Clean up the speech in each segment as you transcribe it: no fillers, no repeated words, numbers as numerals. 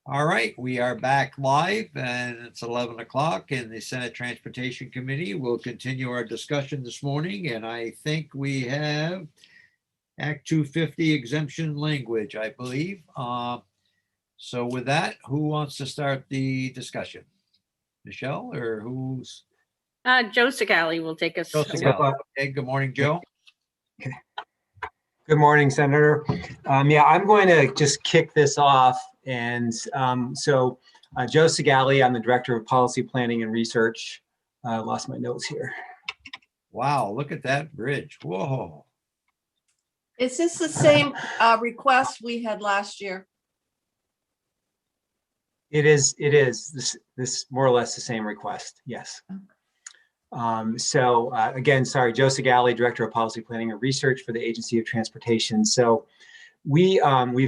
All right, we are back live and it's 11 o'clock and the Senate Transportation Committee will continue our discussion this morning. And I think we have Act 250 exemption language, I believe. So with that, who wants to start the discussion? Michelle or who's? Joe Sagali will take us. Joe Sagali. Okay, good morning, Joe. Good morning, Senator. Yeah, I'm going to just kick this off. And Joe Sagali, I'm the Director of Policy Planning and Research. Lost my notes here. Wow, look at that bridge. Whoa. Is this the same request we had last year? It is. This more or less the same request. Yes. Again, sorry, Joe Sagali, Director of Policy Planning and Research for the Agency of Transportation. So we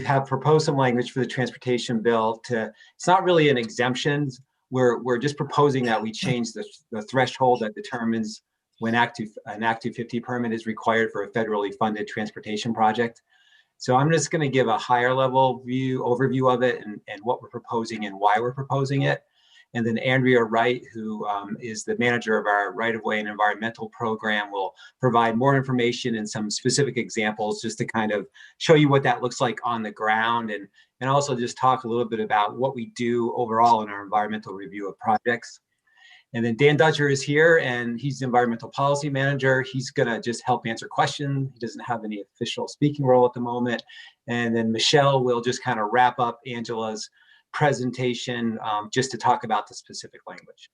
have proposed some language for the transportation bill it's not really an exemption. We're just proposing that we change the threshold that determines when an Act 250 permit is required for a federally funded transportation project. So I'm just going to give a higher level overview of it and what we're proposing and why we're proposing it. And then Andrea Wright, who is the manager of our right-of-way and environmental program, will provide more information and some specific examples just to kind of show you what that looks like on the ground and also just talk a little bit about what we do overall in our environmental review of projects. And then Dan Dutcher is here and he's the environmental policy manager. He's gonna just help answer questions. He doesn't have any official speaking role at the moment. And then Michelle will just kind of wrap up Angela's presentation just to talk about the specific language.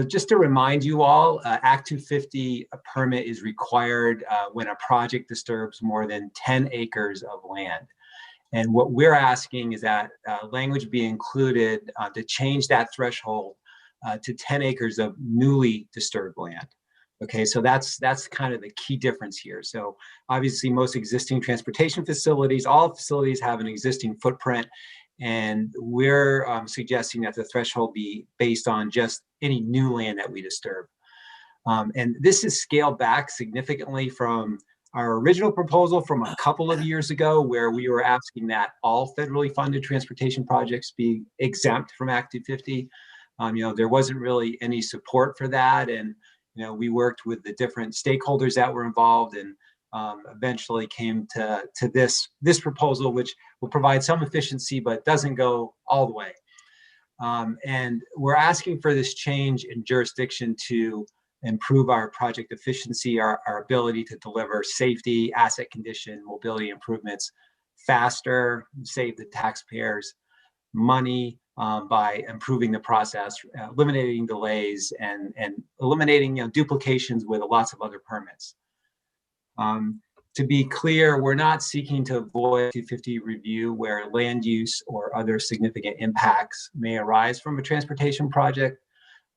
Just to remind you all, Act 250 permit is required when a project disturbs more than 10 acres of land. And what we're asking is that language be included to change that threshold to 10 acres of newly disturbed land. Okay, so that's kind of the key difference here. So obviously most existing transportation facilities, all facilities have an existing footprint, and we're suggesting that the threshold be based on just any new land that we disturb. And this is scaled back significantly from our original proposal from a couple of years ago, where we were asking that all federally funded transportation projects be exempt from Act 250. There wasn't really any support for that. And we worked with the different stakeholders that were involved and eventually came to this proposal, which will provide some efficiency, but doesn't go all the way. And we're asking for this change in jurisdiction to improve our project efficiency, our ability to deliver safety, asset condition, mobility improvements faster, save the taxpayers money by improving the process, eliminating delays, and eliminating duplications with lots of other permits. To be clear, we're not seeking to avoid 250 review where land use or other significant impacts may arise from a transportation project.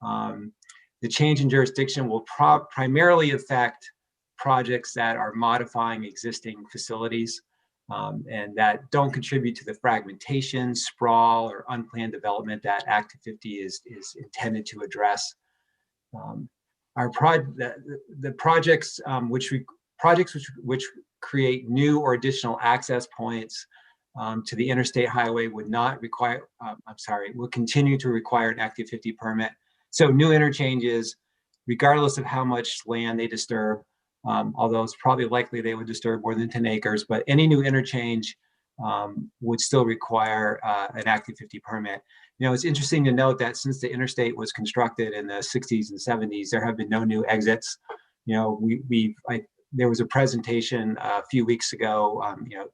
The change in jurisdiction will primarily affect projects that are modifying existing facilities and that don't contribute to the fragmentation, sprawl, or unplanned development that Act 250 is intended to address. The projects which create new or additional access points to the interstate highway would continue to require an Act 250 permit. So new interchanges, regardless of how much land they disturb, although it's probably likely they would disturb more than 10 acres, but any new interchange would still require an Act 250 permit. It's interesting to note that since the interstate was constructed in the 60s and 70s, there have been no new exits. There was a presentation a few weeks ago.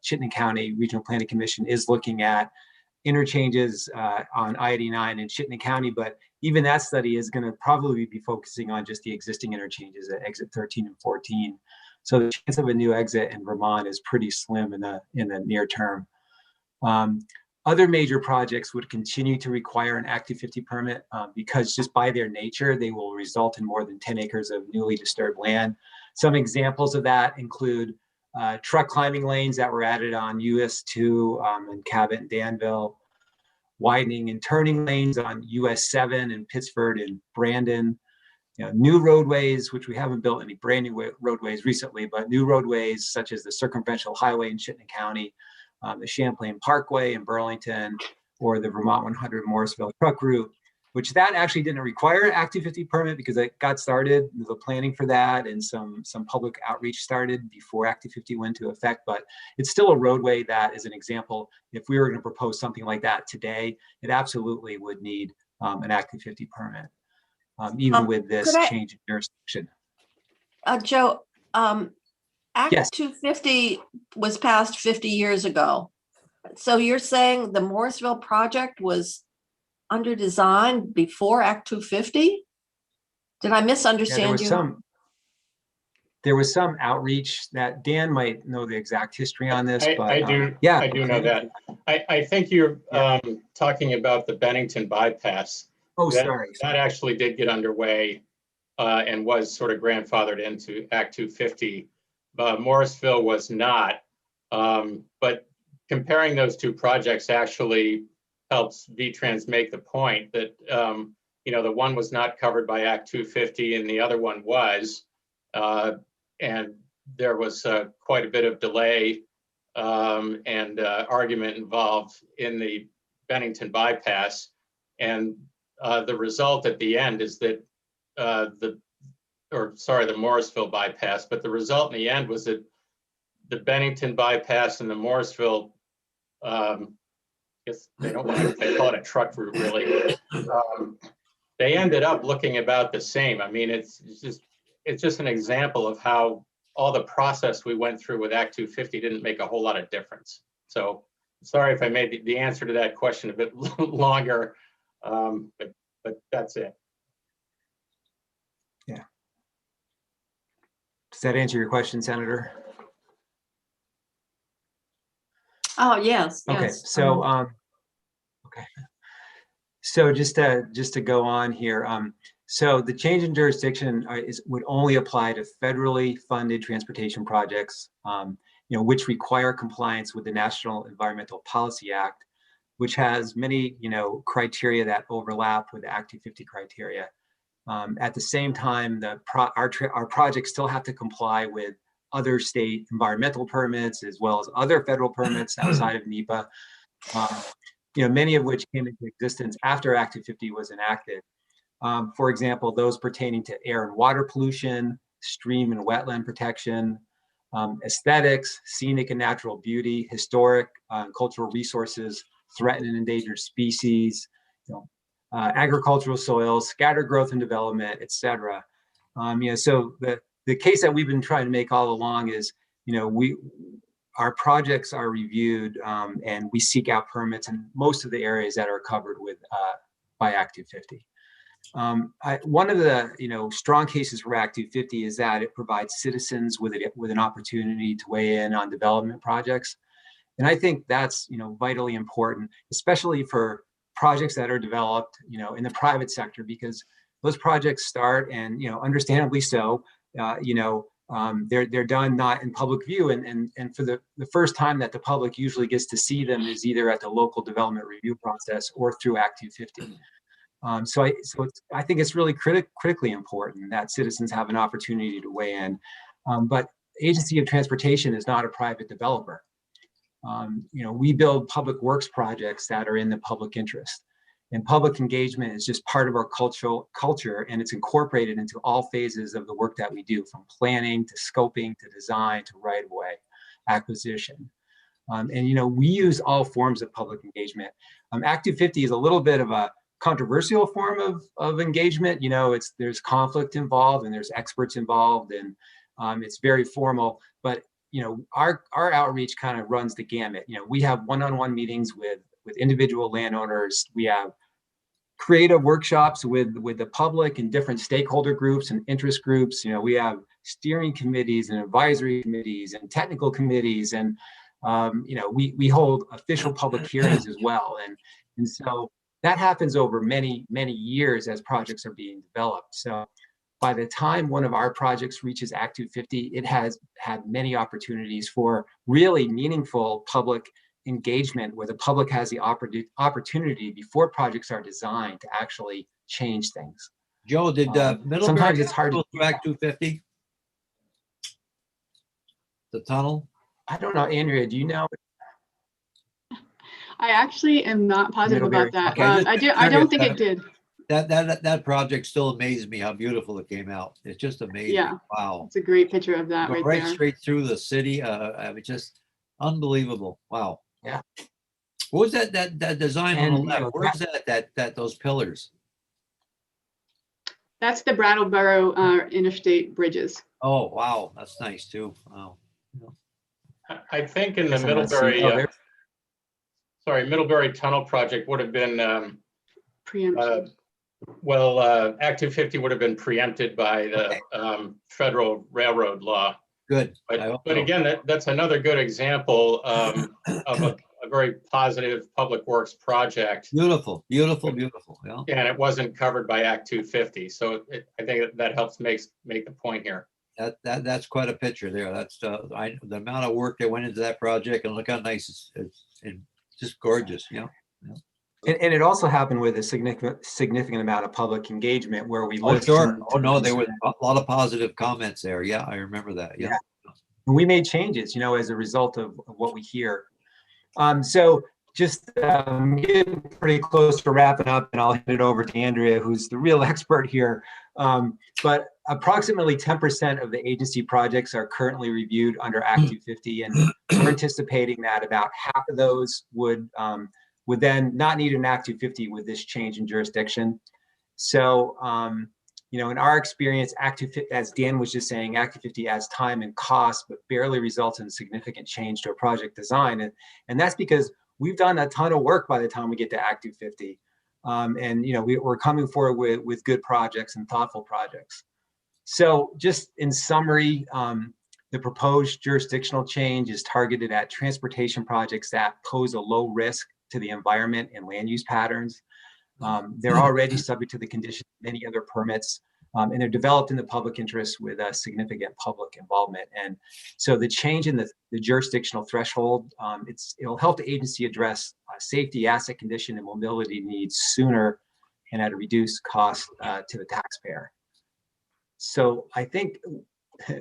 Chittenden County Regional Planning Commission is looking at interchanges on I-89 in Chittenden County, but even that study is going to probably be focusing on just the existing interchanges at exit 13 and 14. So the chance of a new exit in Vermont is pretty slim in the near term. Other major projects would continue to require an Act 250 permit because just by their nature, they will result in more than 10 acres of newly disturbed land. Some examples of that include truck climbing lanes that were added on US 2 in Cabot and Danville, widening and turning lanes on US 7 in Pittsford and Brandon, new roadways, which we haven't built any brand new roadways recently, but new roadways such as the Circumferential Highway in Chittenden County, the Champlain Parkway in Burlington, or the Vermont 100 Morrisville truck route, which that actually didn't require an Act 250 permit because it got started, the planning for that, and some public outreach started before Act 250 went into effect. But it's still a roadway that is an example. If we were going to propose something like that today, it absolutely would need an Act 250 permit, even with this could I- change in jurisdiction. Joe, Act Yes. 250 was passed 50 years ago. So you're saying the Morrisville project was under design before Act 250? Did I Yeah, misunderstand you? there was some outreach that Dan might know the exact history on this, but I do. yeah, I do know that. I think you're Yeah. talking about the Bennington bypass. Oh, That- sorry. That actually did get underway and was sort of grandfathered into Act 250. Morrisville was not. But comparing those two projects actually helps V-Trans make the point that the one was not covered by Act 250 and the other one was. And there was quite a bit of delay and argument involved in the Bennington bypass. And the result at the end is that the Morrisville bypass, but the result in the end was that the Bennington bypass and the Morrisville, guess they don't want to call it a truck route really. They ended up looking about the same. I mean, it's just an example of how all the process we went through with Act 250 didn't make a whole lot of difference. So sorry if I made the answer to that question a bit longer, but that's it. Yeah. Does that answer your question, Senator? Oh, yes. Okay, yes. so okay. So just to go on here, so the change in jurisdiction would only apply to federally funded transportation projects, which require compliance with the National Environmental Policy Act, which has many, criteria that overlap with the Act 250 criteria. At the same time, our projects still have to comply with other state environmental permits as well as other federal permits outside of NEPA. Many of which came into existence after Act 250 was enacted. For example, those pertaining to air and water pollution, stream and wetland protection, aesthetics, scenic and natural beauty, historic and cultural resources, threatened and endangered species, agricultural soils, scattered growth and development, et cetera. So the case that we've been trying to make all along is, our projects are reviewed and we seek out permits in most of the areas that are covered with by Act 250. One of the strong cases for Act 250 is that it provides citizens with an opportunity to weigh in on development projects, and I think that's vitally important, especially for projects that are developed in the private sector, because those projects start and understandably so they're done not in public view, and for the first time that the public usually gets to see them is either at the local development review process or through Act 250. I think it's really critically important that citizens have an opportunity to weigh in. But Agency of Transportation is not a private developer. We build public works projects that are in the public interest. And public engagement is just part of our culture, and it's incorporated into all phases of the work that we do, from planning to scoping to design to right-of-way acquisition. We use all forms of public engagement. Act 250 is a little bit of a controversial form of engagement. There's conflict involved and there's experts involved, and it's very formal. But our outreach kind of runs the gamut. We have one-on-one meetings with individual landowners. We have creative workshops with the public and different stakeholder groups and interest groups. We have steering committees and advisory committees and technical committees, and we hold official public hearings as well. And so that happens over many, many years as projects are being developed. So by the time one of our projects reaches Act 250, it has had many opportunities for really meaningful public engagement, where the public has the opportunity before projects are designed to actually change things. Joe, did Middlebury sometimes it's hard go to through Act 250? The tunnel? I don't know, Andrea, do you know? I actually am not positive about Middlebury. that. Okay, just I don't curious, think it did. That project still amazes me how beautiful it came out. It's just amazing. Yeah. Wow. It's a great picture of that Go right right there. straight through the city. I mean, just unbelievable. Wow. Yeah. What was that design on the And, you left? know, Where's that those pillars? That's the Brattleboro interstate bridges. Oh, wow. That's nice too. Wow. I think in the Guess I'm not seeing- Middlebury, there- Middlebury Tunnel project would have been, Preemption. Act 250 would have been preempted by the federal railroad law. Good. I But, hope but so. again, that's another good example of a very positive public works project. Beautiful, beautiful, beautiful. Yeah. And it wasn't covered by Act 250. So I think that helps make the point here. That's quite a picture there. That's the amount of work that went into that project, and look how nice it's just gorgeous. Yeah. And it also happened with a significant amount of public engagement where we Oh, sure. listened Oh, to no, there was concerns. a lot of positive comments there. Yeah, I remember that. Yeah. And we made changes, you know, as a result of what we hear. So just getting pretty close to wrapping up, and I'll hand it over to Andrea, who's the real expert here. But approximately 10% of the agency projects are currently reviewed under Act 250, and we're anticipating that about half of those would then not need an Act 250 with this change in jurisdiction. So, you know, in our experience, Act 250, as Dan was just saying, Act 250 adds time and cost, but barely results in significant change to a project design. And that's because we've done a ton of work by the time we get to Act 250. And, you know, we're coming forward with good projects and thoughtful projects. So just in summary, the proposed jurisdictional change is targeted at transportation projects that pose a low risk to the environment and land use patterns. They're already subject to the conditions of many other permits, and they're developed in the public interest with a significant public involvement. And so the change in the jurisdictional threshold, it'll help the agency address safety, asset condition, and mobility needs sooner and at a reduced cost to the taxpayer. So I think,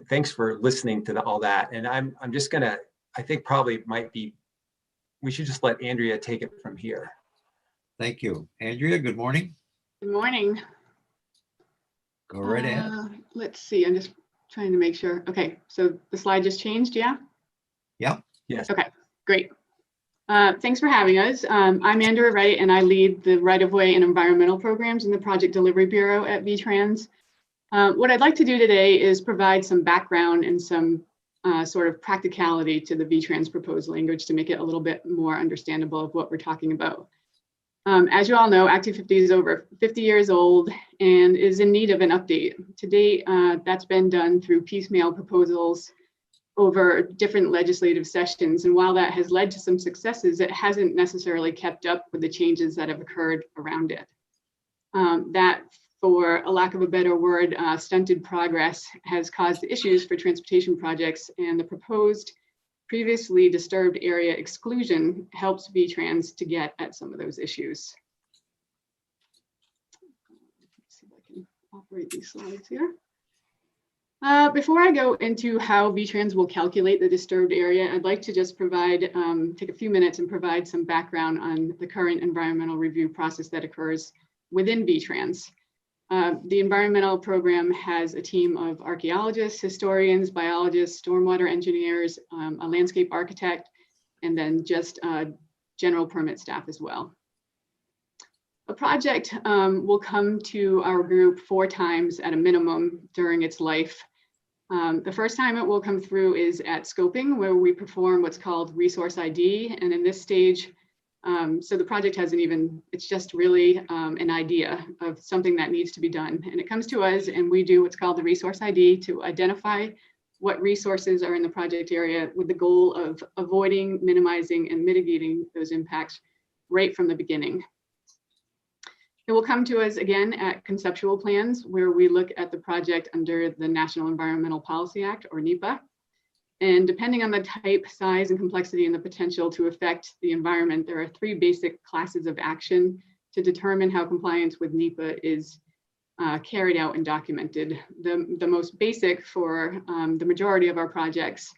thanks for listening to all that. And I'm just gonna, I think probably we should just let Andrea take it from here. Thank you. Andrea, good morning. Good morning. Go right ahead. Let's see, I'm just trying to make sure. Okay, so the slide just changed, yeah? Yeah. Yes. Okay, great. Thanks for having us. I'm Andrea Wright, and I lead the right-of-way and environmental programs in the Project Delivery Bureau at VTrans. What I'd like to do today is provide some background and some sort of practicality to the VTrans proposed language to make it a little bit more understandable of what we're talking about. As you all know, Act 250 is over 50 years old and is in need of an update. To date, that's been done through piecemeal proposals over different legislative sessions. And while that has led to some successes, it hasn't necessarily kept up with the changes that have occurred around it. That, for a lack of a better word, stunted progress has caused issues for transportation projects, and the proposed previously disturbed area exclusion helps VTrans to get at some of those issues. Let's see if I can operate these slides here. Before I go into how VTrans will calculate the disturbed area, I'd like to just provide, take a few minutes and provide some background on the current environmental review process that occurs within VTrans. The environmental program has a team of archaeologists, historians, biologists, stormwater engineers, a landscape architect, and then just general permit staff as well. A project will come to our group 4 times at a minimum during its life. The first time it will come through is at scoping, where we perform what's called resource ID. And in this stage, so the project hasn't even, it's just really an idea of something that needs to be done. And it comes to us and we do what's called the resource ID to identify what resources are in the project area with the goal of avoiding, minimizing, and mitigating those impacts right from the beginning. It will come to us again at conceptual plans, where we look at the project under the National Environmental Policy Act, or NEPA. And depending on the type, size, and complexity and the potential to affect the environment, there are 3 basic classes of action to determine how compliance with NEPA is carried out and documented. The most basic for the majority of our projects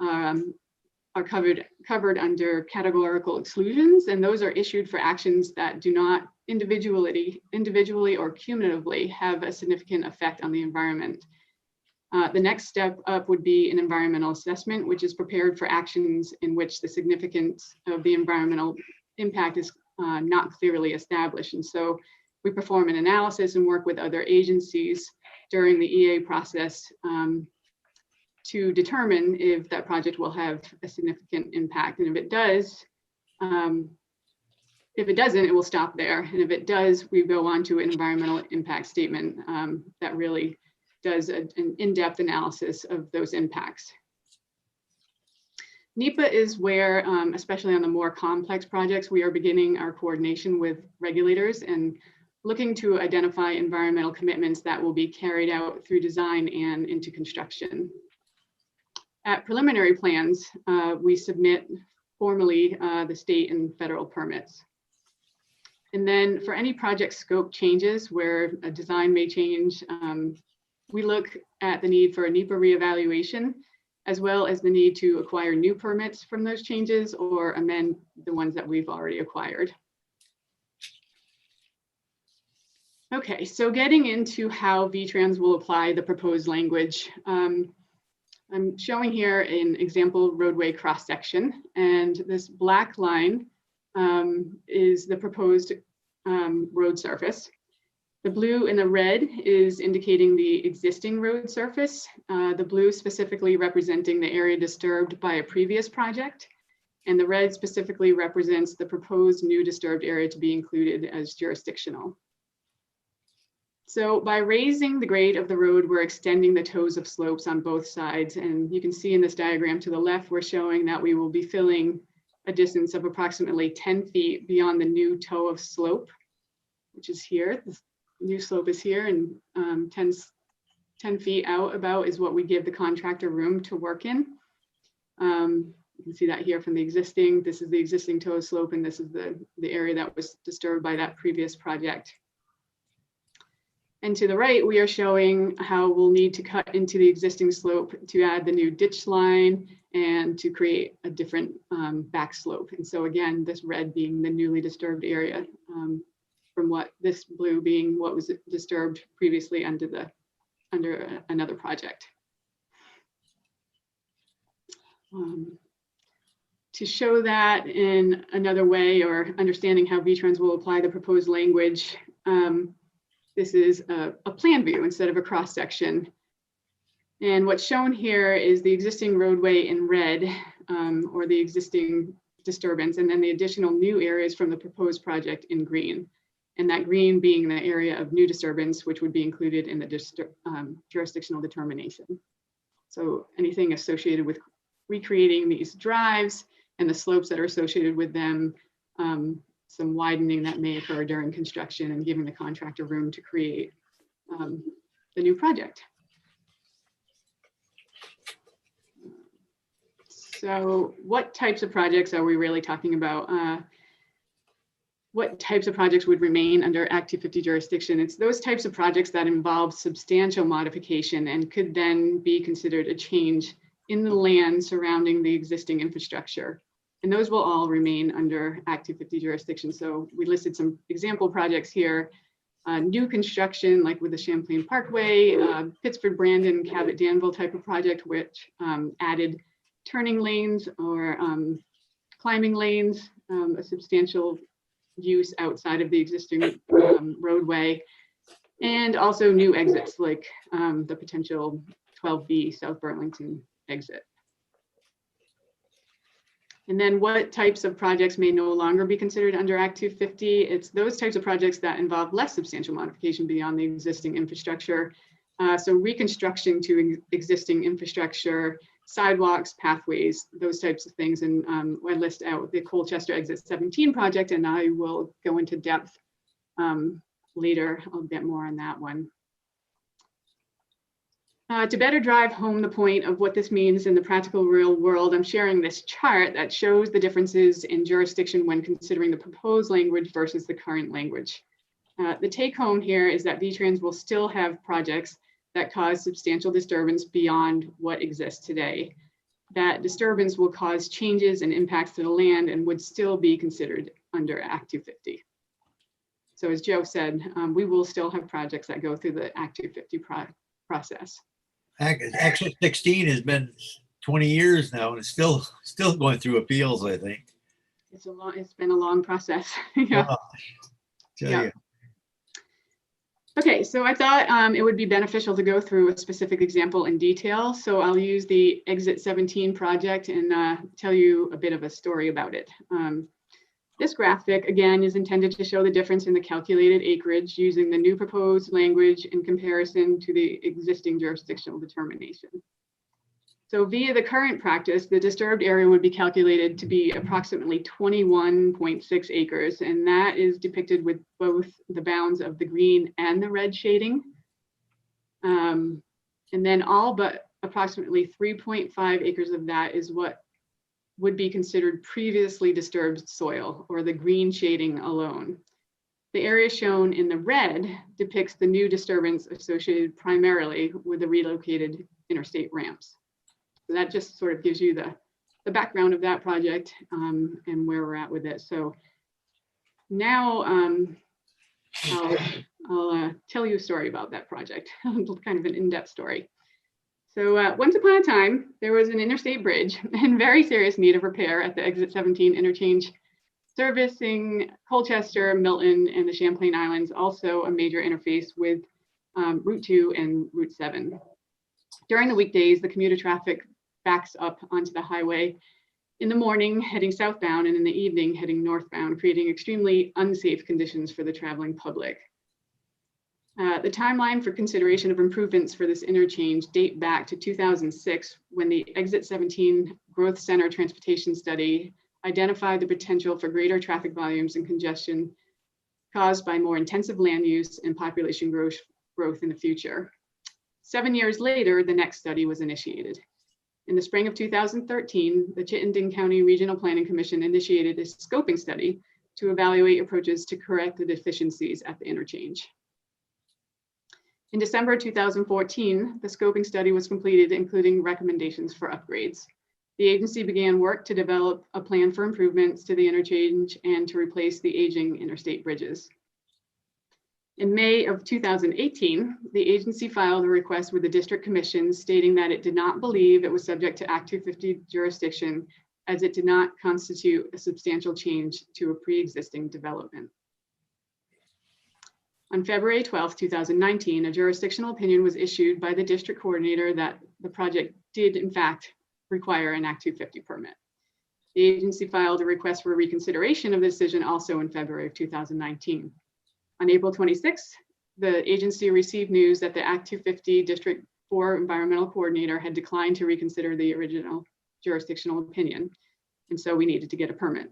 are are covered under categorical exclusions, and those are issued for actions that do not individually or cumulatively have a significant effect on the environment. The next step up would be an environmental assessment, which is prepared for actions in which the significance of the environmental impact is not clearly established. And so we perform an analysis and work with other agencies during the EA process to determine if that project will have a significant impact. And if it does, if it doesn't, it will stop there. And if it does, we go on to an environmental impact statement that really does an in-depth analysis of those impacts. NEPA is where, especially on the more complex projects, we are beginning our coordination with regulators and looking to identify environmental commitments that will be carried out through design and into construction. At preliminary plans, we submit formally the state and federal permits. And then for any project scope changes where a design may change, we look at the need for a NEPA reevaluation, as well as the need to acquire new permits from those changes or amend the ones that we've already acquired. Okay, so getting into how VTrans will apply the proposed language. I'm showing here an example roadway cross-section, and this black line is the proposed road surface. The blue and the red is indicating the existing road surface, the blue specifically representing the area disturbed by a previous project, and the red specifically represents the proposed new disturbed area to be included as jurisdictional. So by raising the grade of the road, we're extending the toes of slopes on both sides. And you can see in this diagram to the left, we're showing that we will be filling a distance of approximately 10 feet beyond the new toe of slope, which is here. This new slope is here, and 10 feet out about is what we give the contractor room to work in. You can see that here from the existing. This is the existing toe of slope, and this is the area that was disturbed by that previous project. And to the right, we are showing how we'll need to cut into the existing slope to add the new ditch line and to create a different back slope. And so again, this red being the newly disturbed area from what this blue being what was disturbed previously under another project. To show that in another way, or understanding how VTrans will apply the proposed language, this is a plan view instead of a cross section. And what's shown here is the existing roadway in red, or the existing disturbance, and then the additional new areas from the proposed project in green. And that green being the area of new disturbance, which would be included in the jurisdictional determination. So anything associated with recreating these drives and the slopes that are associated with them, some widening that may occur during construction, and giving the contractor room to create the new project. So what types of projects are we really talking about? What types of projects would remain under Act 250 jurisdiction? It's those types of projects that involve substantial modification and could then be considered a change in the land surrounding the existing infrastructure. And those will all remain under Act 250 jurisdiction. So we listed some example projects here. New construction, like with the Champlain Parkway, Pittsford, Brandon, Cabot, Danville type of project, which added turning lanes or climbing lanes, a substantial use outside of the existing roadway, and also new exits like the potential 12B South Burlington exit. And then what types of projects may no longer be considered under Act 250? It's those types of projects that involve less substantial modification beyond the existing infrastructure. So reconstruction to existing infrastructure, sidewalks, pathways, those types of things. And I list out the Colchester Exit 17 project, and I will go into depth later. I'll get more on that one. To better drive home the point of what this means in the practical real world, I'm sharing this chart that shows the differences in jurisdiction when considering the proposed language versus the current language. The take home here is that VTrans will still have projects that cause substantial disturbance beyond what exists today. that disturbance will cause changes and impacts to the land and would still be considered under Act 250. So as Joe said, we will still have projects that go through the Act 250 process. Exit 16 has been 20 years now and it's still going through appeals, I think. It's been a long process. Yeah. Oh, tell Yeah. you. Okay, so I thought it would be beneficial to go through a specific example in detail. So I'll use the Exit 17 project and tell you a bit of a story about it. This graphic, again, is intended to show the difference in the calculated acreage using the new proposed language in comparison to the existing jurisdictional determination. So via the current practice, the disturbed area would be calculated to be approximately 21.6 acres, and that is depicted with both the bounds of the green and the red shading. And then all but approximately 3.5 acres of that is what would be considered previously disturbed soil, or the green shading alone. The area shown in the red depicts the new disturbance associated primarily with the relocated interstate ramps. So that just sort of gives you the background of that project and where we're at with it. So now I'll tell you a story about that project, kind of an in-depth story. So once upon a time, there was an interstate bridge in very serious need of repair at the Exit 17 interchange, servicing Colchester, Milton, and the Champlain Islands, also a major interface with Route 2 and Route 7. During the weekdays, the commuter traffic backs up onto the highway in the morning, heading southbound, and in the evening, heading northbound, creating extremely unsafe conditions for the traveling public. The timeline for consideration of improvements for this interchange date back to 2006, when the Exit 17 Growth Center Transportation Study identified the potential for greater traffic volumes and congestion caused by more intensive land use and population growth in the future. 7 years later, the next study was initiated. In the spring of 2013, the Chittenden County Regional Planning Commission initiated a scoping study to evaluate approaches to correct the deficiencies at the interchange. In December 2014, the scoping study was completed, including recommendations for upgrades. The agency began work to develop a plan for improvements to the interchange and to replace the aging interstate bridges. In May of 2018, the agency filed a request with the District Commission stating that it did not believe it was subject to Act 250 jurisdiction, as it did not constitute a substantial change to a pre-existing development. On February 12, 2019, a jurisdictional opinion was issued by the district coordinator that the project did in fact require an Act 250 permit. The agency filed a request for reconsideration of the decision also in February of 2019. On April 26th, the agency received news that the Act 250 District 4 Environmental Coordinator had declined to reconsider the original jurisdictional opinion, and so we needed to get a permit.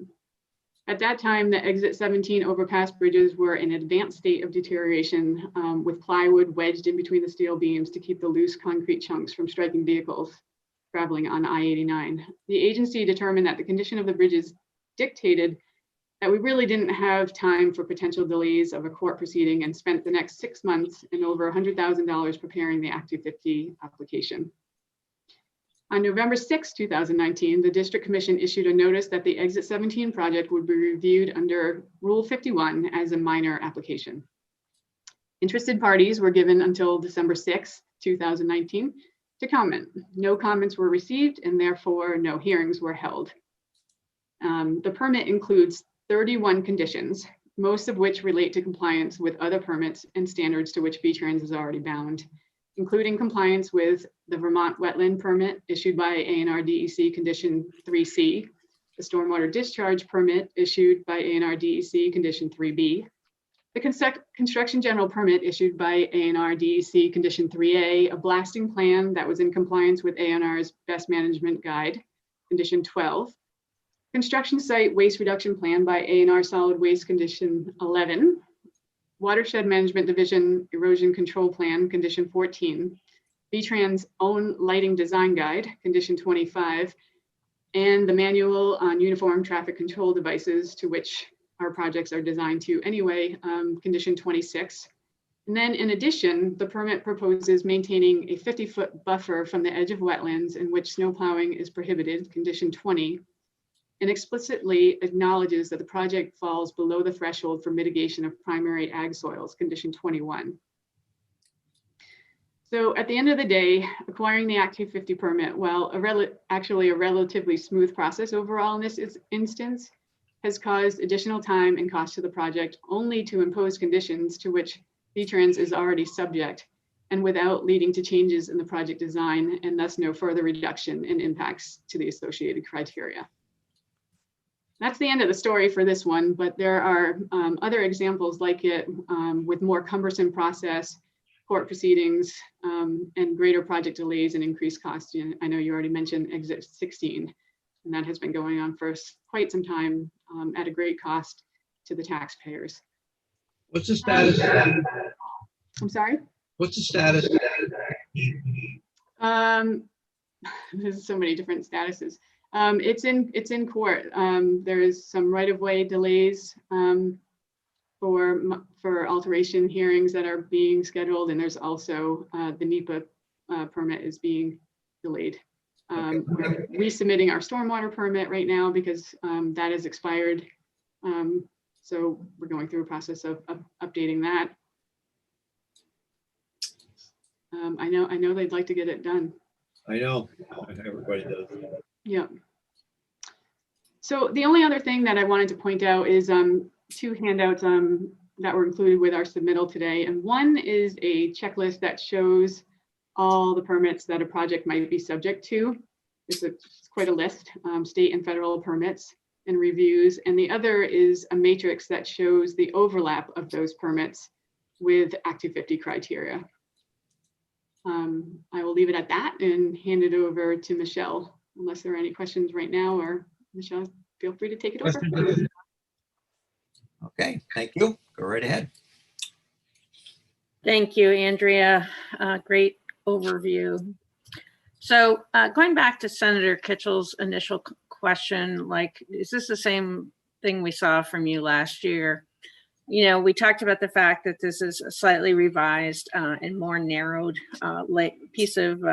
At that time, the Exit 17 overpass bridges were in an advanced state of deterioration, with plywood wedged in between the steel beams to keep the loose concrete chunks from striking vehicles traveling on I-89. The agency determined that the condition of the bridges dictated that we really didn't have time for potential delays of a court proceeding, and spent the next 6 months and over $100,000 preparing the Act 250 application. On November 6, 2019, the District Commission issued a notice that the Exit 17 project would be reviewed under Rule 51 as a minor application. Interested parties were given until December 6, 2019 to comment. No comments were received, and therefore no hearings were held. The permit includes 31 conditions, most of which relate to compliance with other permits and standards to which V-Trans is already bound, including compliance with the Vermont Wetland Permit issued by A&R DEC Condition 3C, the Stormwater Discharge Permit issued by A&R DEC Condition 3B, the Construction General Permit issued by A&R DEC Condition 3A, a blasting plan that was in compliance with A&R's Best Management Guide, Condition 12, Construction Site Waste Reduction Plan by A&R Solid Waste Condition 11, Watershed Management Division Erosion Control Plan, Condition 14, V-Trans Own Lighting Design Guide, Condition 25, and the Manual on Uniform Traffic Control Devices, to which our projects are designed to anyway, Condition 26. And then in addition, the permit proposes maintaining a 50-foot buffer from the edge of wetlands in which snow plowing is prohibited, condition 20, and explicitly acknowledges that the project falls below the threshold for mitigation of primary ag soils, condition 21. So at the end of the day, acquiring the Act 250 permit, while actually a relatively smooth process overall in this instance, has caused additional time and cost to the project only to impose conditions to which VTrans is already subject, and without leading to changes in the project design, and thus no further reduction in impacts to the associated criteria. That's the end of the story for this one, but there are other examples like it with more cumbersome process, court proceedings, and greater project delays and increased costs. I know you already mentioned Exit 16, and that has been going on for quite some time at a great cost to the taxpayers. What's the status? I'm sorry? What's the status? There's so many different statuses. It's in court. There is some right-of-way delays for alteration hearings that are being scheduled, and there's also the NEPA permit is being delayed. We're resubmitting our stormwater permit right now because that has expired. So we're going through a process of updating that. I know they'd like to get it done. I know, everybody does. Yeah. So the only other thing that I wanted to point out is two handouts that were included with our submittal today. And one is a checklist that shows all the permits that a project might be subject to. It's quite a list, state and federal permits and reviews. And the other is a matrix that shows the overlap of those permits with Act 250 criteria. I will leave it at that and hand it over to Michelle, unless there are any questions right now, or Michelle, feel free to take it over. Okay, thank you. Go right ahead. Thank you, Andrea. Great overview. So going back to Senator Kitchell's initial question, like, is this the same thing we saw from you last year? You know, we talked about the fact that this is a slightly revised and more narrowed piece of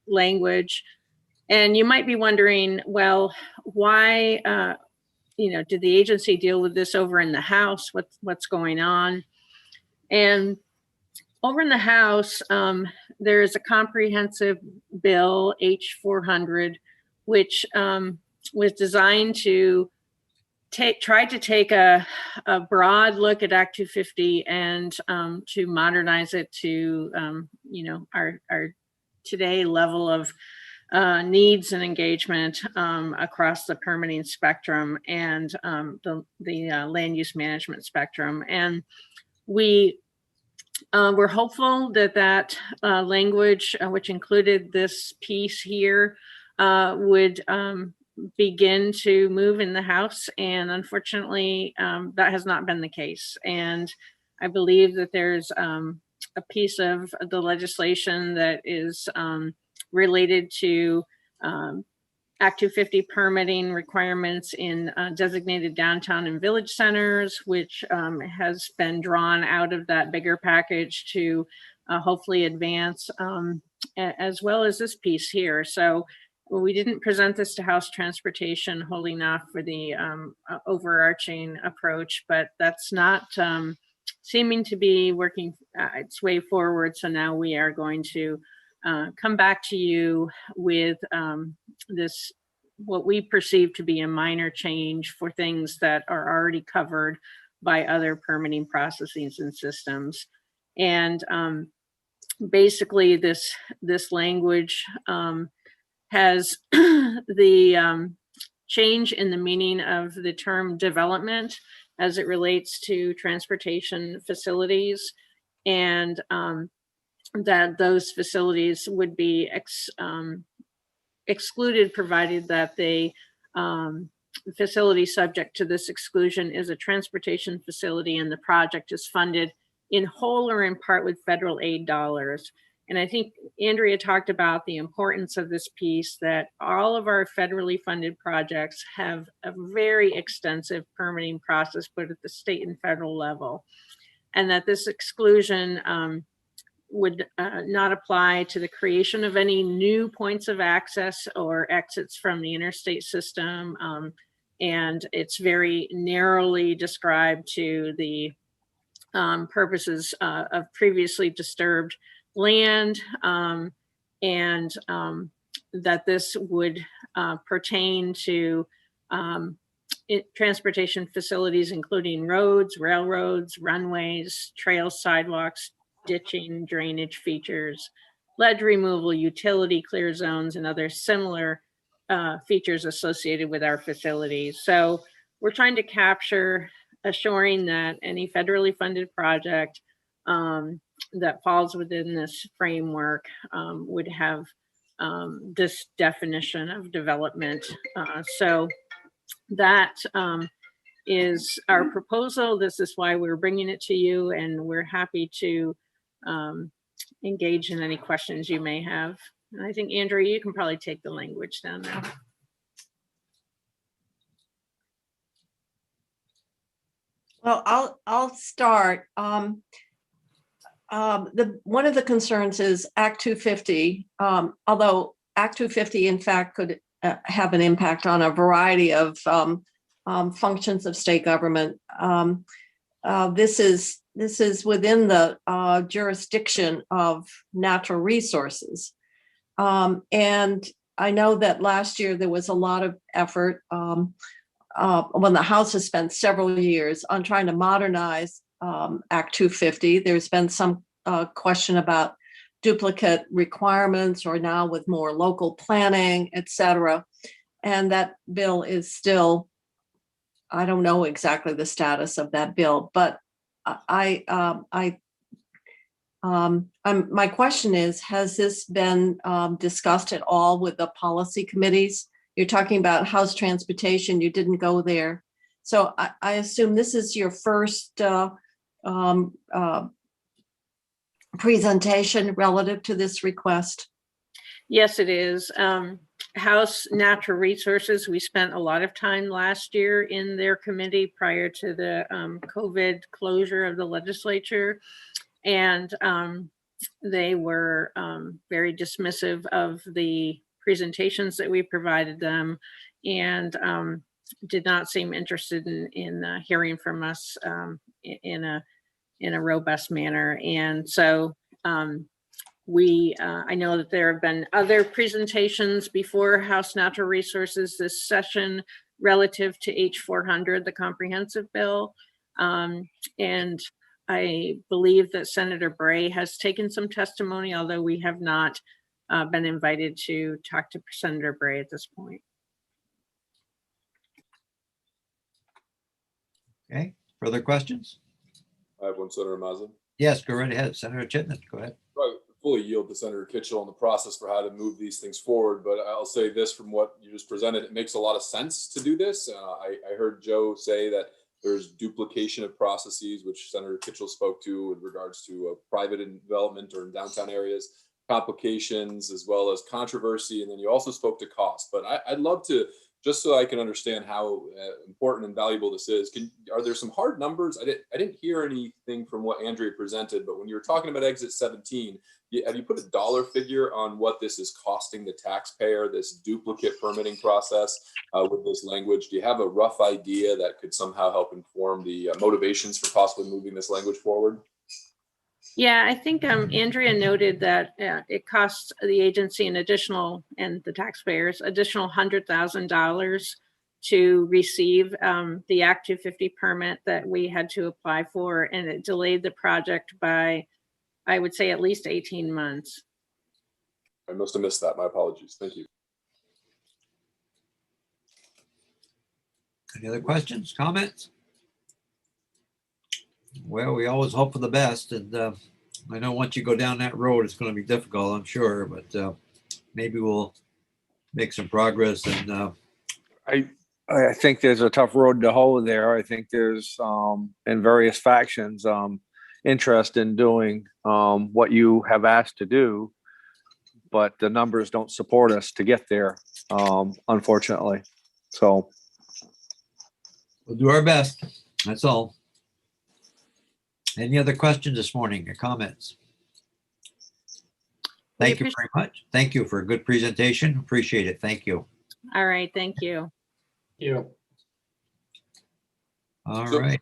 language. And you might be wondering, well, why, did the agency deal with this over in the House? What's going on? And over in the House, there is a comprehensive bill, H400, which was designed to try to take a broad look at Act 250 and to modernize it to, our today level of needs and engagement across the permitting spectrum and the land use management spectrum. And we're hopeful that language, which included this piece here, would begin to move in the House. And unfortunately, that has not been the case. And I believe that there's a piece of the legislation that is related to Act 250 permitting requirements in designated downtown and village centers, which has been drawn out of that bigger package to hopefully advance, as well as this piece here. So we didn't present this to House Transportation, holding off for the overarching approach, but that's not seeming to be working its way forward. So now we are going to come back to you with this, what we perceive to be a minor change for things that are already covered by other permitting processes and systems. And basically this language has the change in the meaning of the term development as it relates to transportation facilities, and that those facilities would be excluded provided that the facility subject to this exclusion is a transportation facility and the project is funded in whole or in part with federal aid dollars. And I think Andrea talked about the importance of this piece, that all of our federally funded projects have a very extensive permitting process, but at the state and federal level. and that this exclusion would not apply to the creation of any new points of access or exits from the interstate system. And it's very narrowly described to the purposes of previously disturbed land, and that this would pertain to transportation facilities, including roads, railroads, runways, trails, sidewalks, ditching, drainage features, ledge removal, utility clear zones, and other similar features associated with our facilities. So we're trying to capture assuring that any federally funded project that falls within this framework would have this definition of development. So that is our proposal. This is why we're bringing it to you, and we're happy to engage in any questions you may have. And I think, Andrea, you can probably take the language down there. Well, I'll start. One of the concerns is Act 250, although Act 250 in fact could have an impact on a variety of functions of state government. This is within the jurisdiction of natural resources. And I know that last year there was a lot of effort when the House has spent several years on trying to modernize Act 250. There's been some question about duplicate requirements, or now with more local planning, et cetera. And that bill is still, I don't know exactly the status of that bill, but my question is, has this been discussed at all with the policy committees? You're talking about House Transportation, you didn't go there. So I assume this is your first presentation relative to this request? Yes, it is. House Natural Resources, we spent a lot of time last year in their committee prior to the COVID closure of the legislature. And they were very dismissive of the presentations that we provided them, and did not seem interested in hearing from us in a robust manner. And so I know that there have been other presentations before House Natural Resources this session relative to H400, the comprehensive bill. And I believe that Senator Bray has taken some testimony, although we have not been invited to talk to Senator Bray at this point. Okay, further questions? I have one, Senator Mazza. Yes, go right ahead. Senator Chitman, go ahead. I fully yield to Senator Kitchell in the process for how to move these things forward, but I'll say this from what you just presented, it makes a lot of sense to do this. I heard Joe say that there's duplication of processes, which Senator Kitchell spoke to with regards to private development or in downtown areas, complications, as well as controversy. And then you also spoke to cost, but I'd love to, just so I can understand how important and valuable this is, are there some hard numbers? I didn't hear anything from what Andrea presented, but when you were talking about Exit 17, have you put a dollar figure on what this is costing the taxpayer, this duplicate permitting process with this language? Do you have a rough idea that could somehow help inform the motivations for possibly moving this language forward? Yeah, I think Andrea noted that it costs the agency an additional, and the taxpayers, additional $100,000 to receive the Act 250 permit that we had to apply for, and it delayed the project by, I would say, at least 18 months. I must have missed that. My apologies. Thank you. Any other questions, comments? Well, we always hope for the best, and I know once you go down that road, it's going to be difficult, I'm sure, but maybe we'll make some progress. And I think there's a tough road to hoe there. I think there's in various factions interest in doing what you have asked to do, but the numbers don't support us to get there, unfortunately. So we'll do our best. That's all. Any other questions this morning or comments? Thank you very much. Thank you for a good presentation. Appreciate it. Thank you. All right, thank you. You. All So- right.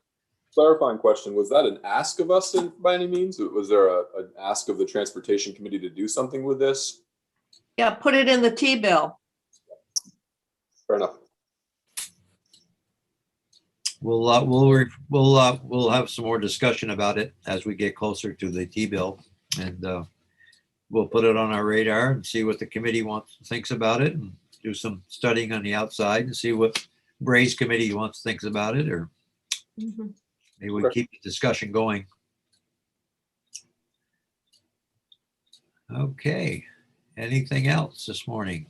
Clarifying question, was that an ask of us by any means? Was there an ask of the Transportation Committee to do something with this? Yeah, put it in the T-bill. Fair enough. We'll have some more discussion about it as we get closer to the T-bill, and we'll put it on our radar and see what the committee thinks about it, and do some studying on the outside and see what Bray's committee thinks about it, or Mhm. maybe we keep the discussion going. Okay. Anything else this morning?